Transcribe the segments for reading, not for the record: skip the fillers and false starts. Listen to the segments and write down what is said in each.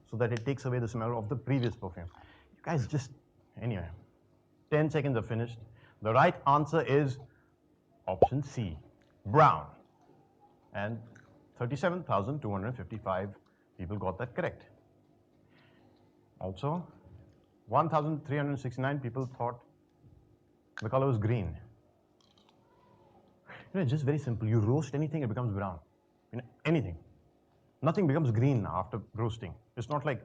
so that it takes away the smell of the previous perfume. You guys just, anyway, 10 seconds are finished. The right answer is option C, brown. And 37,255 people got that correct. Also, 1,369 people thought the color was green. You know, it's just very simple. You roast anything, it becomes brown. You know, anything. Nothing becomes green after roasting. It's not like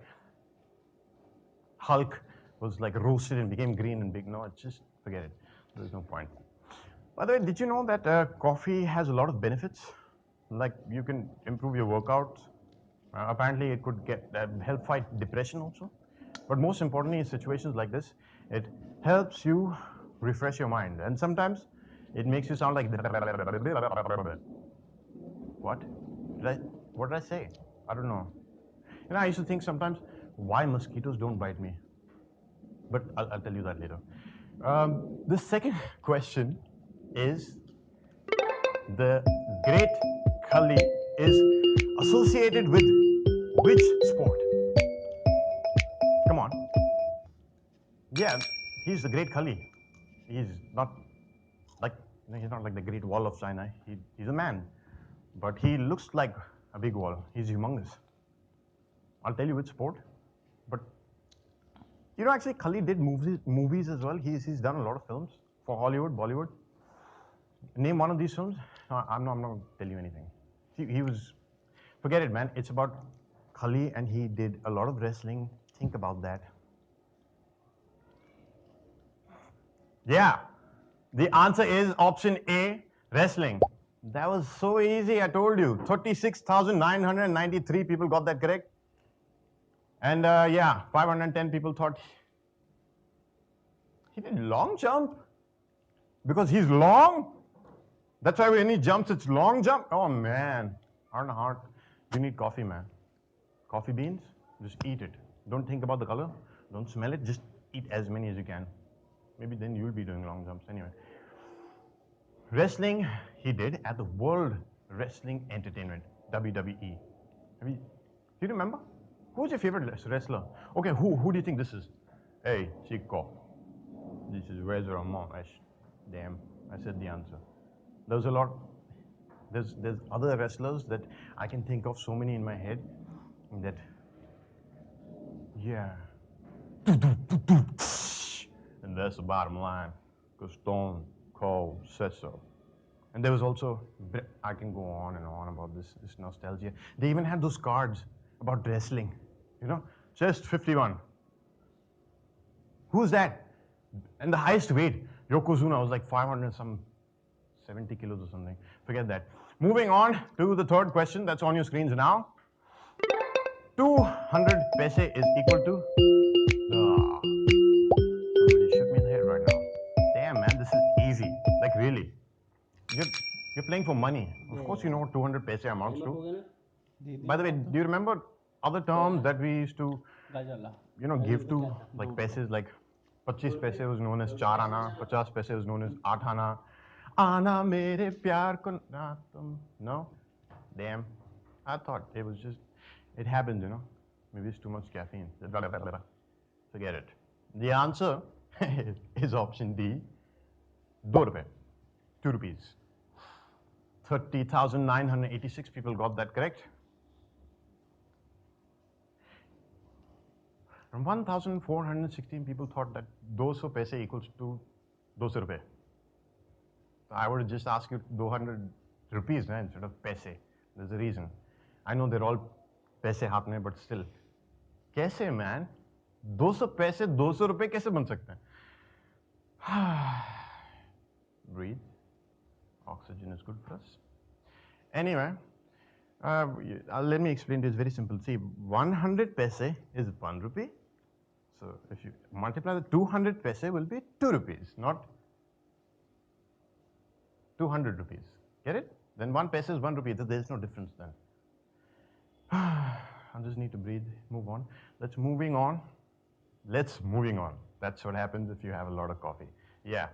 Hulk was like roasted and became green and big. No, it's just, forget it. There's no point. By the way, did you know that coffee has a lot of benefits? Like you can improve your workouts. Apparently it could help fight depression also. But most importantly, in situations like this, it helps you refresh your mind. And sometimes it makes you sound like what? What did I say? I don't know. You know, I used to think sometimes why mosquitoes don't bite me. But I'll tell you that later. The second question is the Great Khali is associated with which sport? Come on. Yeah, he's the Great Khali. He's not like the Great Wall of China. He's a man, but he looks like a big wall. He's humongous. I'll tell you which sport, but you know, actually, Khali did movies as well. He's done a lot of films for Hollywood, Bollywood. Name one of these films. I'm not going to tell you anything. He was, forget it, man. It's about Khali, and he did a lot of wrestling. Think about that. Yeah, the answer is option A, wrestling. That was so easy, I told you. 36,993 people got that correct. And yeah, 510 people thought he did long jump. Because he's long. That's why when he jumps, it's long jump. Oh man, heart and heart. You need coffee, man. Coffee beans, just eat it. Don't think about the color. Don't smell it. Just eat as many as you can. Maybe then you'll be doing long jumps anyway. Wrestling, he did at the World Wrestling Entertainment, WWE. Do you remember? Who's your favorite wrestler? Okay, who do you think this is? Hey, Chico. This is Razor Ramon. Damn, I said the answer. There's a lot. There's other wrestlers that I can think of, so many in my head that, yeah. And that's the bottom line, because Stone Cold said so. And there was also, I can go on and on about this nostalgia. They even had those cards about wrestling, you know, chest 51. Who's that? And the highest weight, Yokozuna, was like 570 kilos or something. Forget that. Moving on to the third question that's on your screens now. 200 paise is equal to... somebody shoot me in the head right now. Damn, man, this is easy. Like, really. You're playing for money. Of course you know what 200 paise amounts to. By the way, do you remember other terms that we used to, you know, give to, like paises, like 25 paise was known as 4 ana, 50 paise was known as 8 ana. Ana mere pyar ko na tum. No? Damn. I thought it was just, it happens, you know. Maybe it's too much caffeine. Forget it. The answer is option D, 2 rupees. 2 rupees. 30,986 people got that correct. And 1,416 people thought that 200 paise equals to 200 rupees. So I would just ask you 200 rupees instead of paise. There's a reason. I know they're all paise haath mein, but still. Kaise, man? 200 paise, 200 rupees kaise ban sakte hain? Breathe. Oxygen is good for us. Anyway, let me explain this. Very simple. See, 100 paise is 1 rupee. So if you multiply the 200 paise will be 2 rupees, not 200 rupees. Get it? Then 1 paise is 1 rupee. There is no difference then. I just need to breathe. Move on. Let's moving on. That's what happens if you have a lot of coffee. Yeah.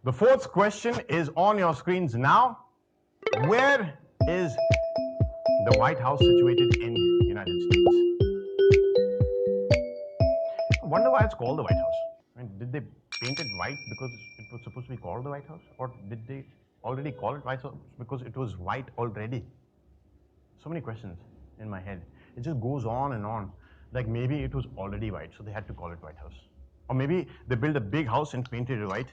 The fourth question is on your screens now. Where is the White House situated in the United States? wonder why it's called the White House. I mean, did they paint it white because it was supposed to be called the White House? Or did they already call it White House because it was white already? So many questions in my head. It just goes on and on. Like maybe it was already white, so they had to call it White House. Or maybe they built a big house and painted it white.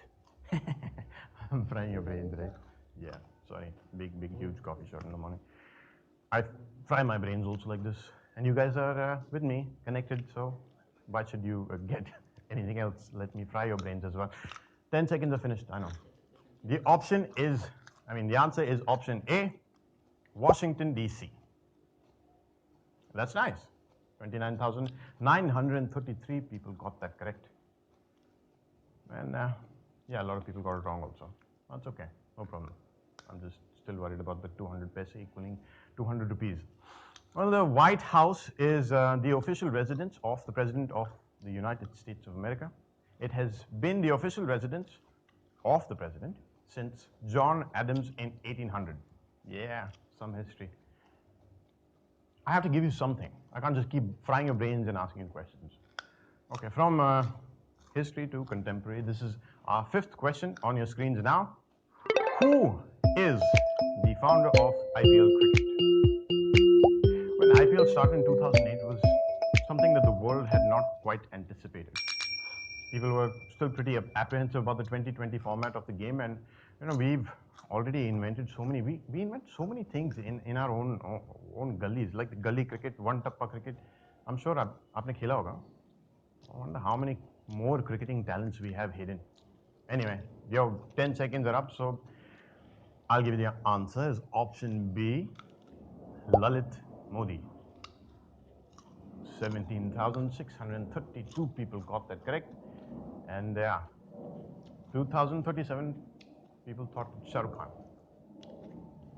I'm frying your brains, right? Yeah, sorry. Big, huge coffee shop in the morning. I fry my brains also like this. And you guys are with me, connected, so why should you get anything else? Let me fry your brains as well. 10 seconds are finished, I know. The answer is option A, Washington, D.C. That's nice. 29,933 people got that correct. And yeah, a lot of people got it wrong also. That's okay, no problem. I'm just still worried about the 200 paise equaling 200 rupees. Well, the White House is the official residence of the President of the United States of America. It has been the official residence of the President since John Adams in 1800. Yeah, some history. I have to give you something. I can't just keep frying your brains and asking you questions. Okay, from history to contemporary, this is our fifth question on your screens now. Who is the founder of IPL cricket? When IPL started in 2008, it was something that the world had not quite anticipated. People were still pretty apprehensive about the 2020 format of the game, and we've already invented so many. We invent so many things in our own gullies, like the gully cricket, one tappa cricket. I'm sure आपने खेला होगा. I wonder how many more cricketing talents we have hidden. Anyway, your 10 seconds are up, so I'll give you the answer. Is option B, Lalit Modi. 17,632 people got that correct. And 2,037 people thought Shah Rukh Khan.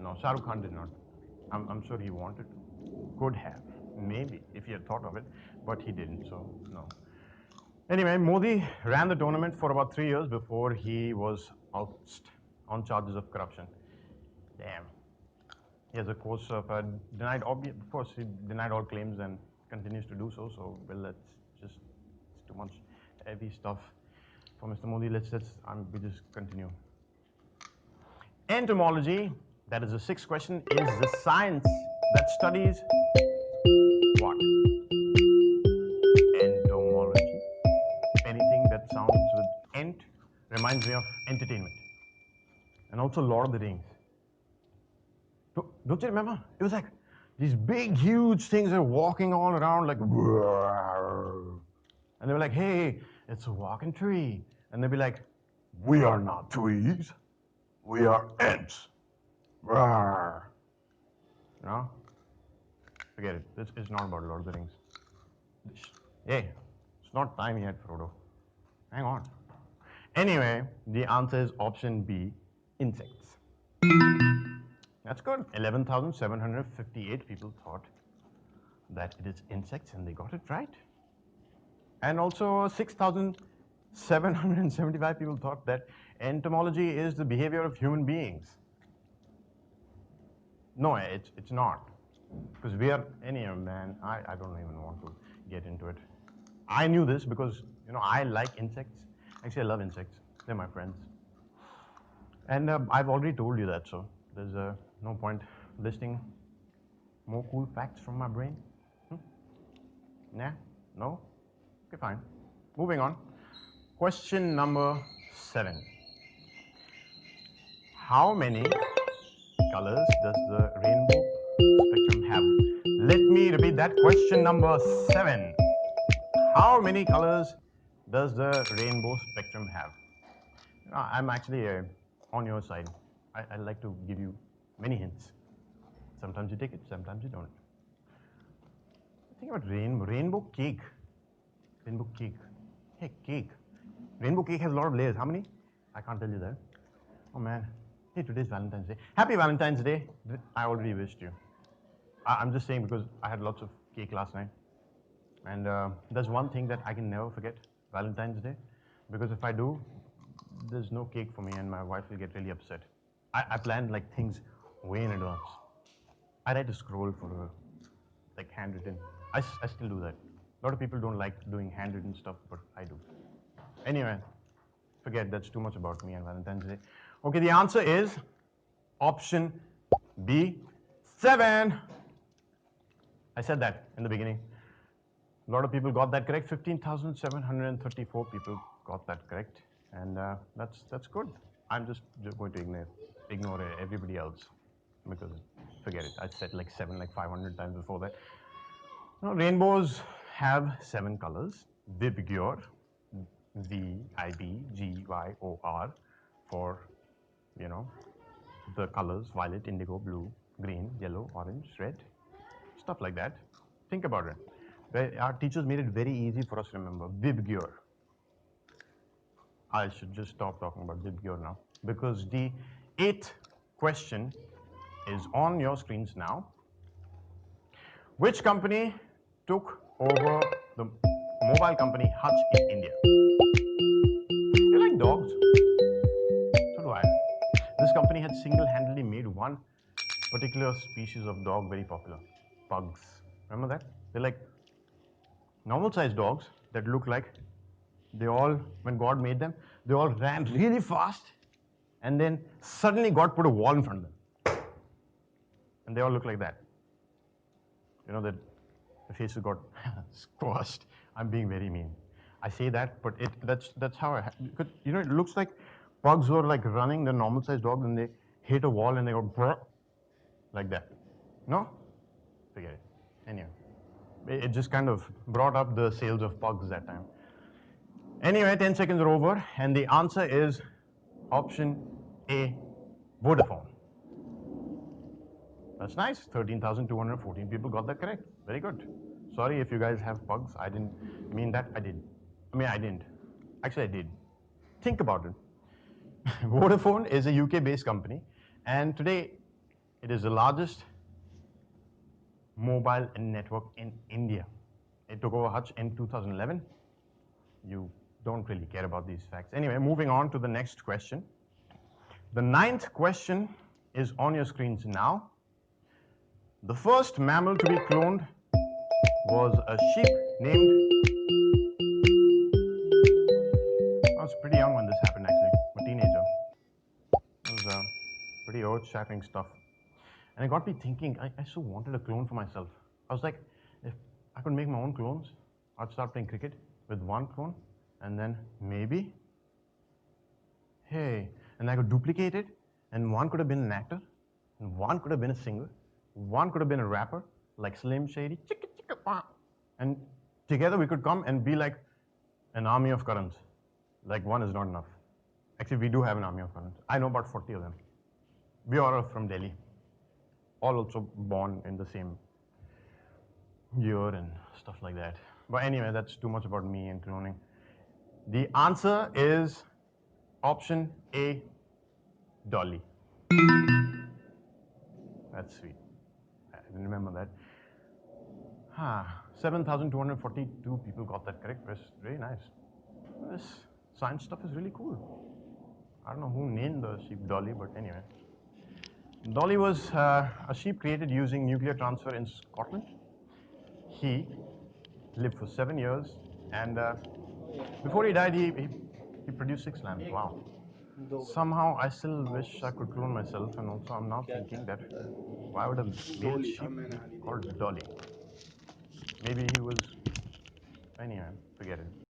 No, Shah Rukh Khan did not. I'm sure he wanted to. Could have. Maybe, if he had thought of it. But he didn't, so no. Anyway, Modi ran the tournament for about 3 years before he was ousted on charges of corruption. Damn. He has a course of denied, of course, he denied all claims and continues to do so. So, well, it's too much heavy stuff for Mr. Modi. We just continue. Entomology, that is the sixth question, is the science that studies what? Entomology. Anything that sounds with ent reminds me of entertainment. And also Lord of the Rings. Don't you remember? It was like these big, huge things are walking all around like, and they were like, hey, it's a walking tree. And they'd be like, we are not trees. We are ants. You know? Forget it. This is not about Lord of the Rings. Hey, it's not time yet, Frodo. Hang on. Anyway, the answer is option B, insects. That's good. 11,758 people thought that it is insects and they got it right. And also 6,775 people thought that entomology is the behavior of human beings. No, it's not. Because we are, man, I don't even want to get into it. I knew this because, I like insects. Actually, I love insects. They're my friends. And I've already told you that, so there's no point listing more cool facts from my brain. Nah? No? Okay, fine. Moving on. Question number 7. How many colors does the rainbow spectrum have? Let me repeat that. Question number 7. How many colors does the rainbow spectrum have? I'm actually on your side. I like to give you many hints. Sometimes you take it, sometimes you don't. Think about rainbow cake. Rainbow cake. Hey, cake. Rainbow cake has a lot of layers. How many? I can't tell you that. Oh man. Hey, today's Valentine's Day. Happy Valentine's Day. I already wished you. I'm just saying because I had lots of cake last night. And there's one thing that I can never forget, Valentine's Day. Because if I do, there's no cake for me and my wife will get really upset. I planned like things way in advance. I write a scroll for her, like handwritten. I still do that. lot of people don't like doing handwritten stuff, but I do. Anyway, forget, that's too much about me and Valentine's Day. Okay, the answer is option B, 7. I said that in the beginning. A lot of people got that correct. 15,734 people got that correct, and that's good. I'm just going to ignore everybody else because forget it. I said like 7, like 500 times before that. Now, rainbows have 7 colors. Vibgyor, Vibgyor, for the colors: violet, indigo, blue, green, yellow, orange, red, stuff like that. Think about it. Our teachers made it very easy for us to remember. Vibgyor. I should just stop talking about Vibgyor now because the 8th question is on your screens now. Which company took over the mobile company Hutch in India? You like dogs? So do I. This company had single-handedly made one particular species of dog very popular. Pugs. Remember that? They're like normal-sized dogs that look like when God made them, they all ran really fast, and then suddenly God put a wall in front of them. And they all look like that. That the faces got squashed. I'm being very mean. I say that, but that's how because it looks like pugs were like running the normal-sized dog, and they hit a wall and they go like that. No? Forget it. Anyway, it just kind of brought up the sales of pugs that time. Anyway, 10 seconds are over, and the answer is option A, Vodafone. That's nice. 13,214 people got that correct. Very good. Sorry if you guys have pugs. I didn't mean that. I did. I didn't. Actually, I did. Think about it. Vodafone is a UK-based company, and today it is the largest mobile network in India. It took over Hutch in 2011. You don't really care about these facts. Anyway, moving on to the next question. The 9th question is on your screens now. The first mammal to be cloned was a sheep named... I was pretty young when this happened, actually. I'm a teenager. It was pretty earth-shattering stuff. And it got me thinking, I so wanted a clone for myself. I was like, if I could make my own clones, I'd start playing cricket with one clone, and then maybe, and I could duplicate it, and one could have been an actor, and one could have been a singer, one could have been a rapper, like Slim Shady, chicka chicka pa. And together we could come and be like an army of Karans. Like one is not enough. Actually, we do have an army of Karans. I know about 40 of them. We are all from Delhi. All also born in the same year and stuff like that. But anyway, that's too much about me and cloning. The answer is option A, Dolly. That's sweet. I didn't remember that. 7,242 people got that correct. That's very nice. This science stuff is really cool. I don't know who named the sheep Dolly, but anyway. Dolly was a sheep created using nuclear transfer in Scotland. He lived for 7 years, and before he died, he produced 6 lambs. Wow. Somehow, I still wish I could clone myself, and also I'm now thinking that why would a male sheep be called Dolly? Maybe he was... Anyway, forget it.